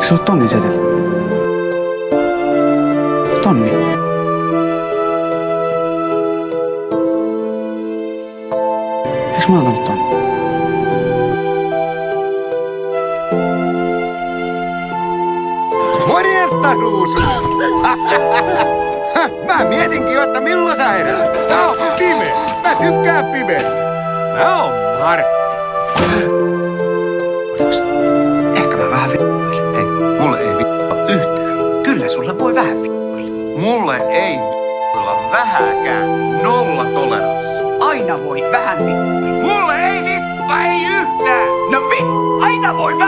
Eikö sulla tonnin seteli? Tonni. Eikö mä antanut tonni? Morjesta, Ruusu! Mä mietinkin jo, että milloin sä herät. Tää on pimeä. Mä tykkään pimeästä. Mä oon Martti. Ehkä mä vähän vittuilen. Hei, mulle ei vittua yhtään. Kyllä sulla voi vähän vittuilla. Mulle ei vittuilla vähäkään. Nolla toleranssi. Aina voi vähän vittuilla. Mulle ei vittua, ei yhtään. No aina voi vähän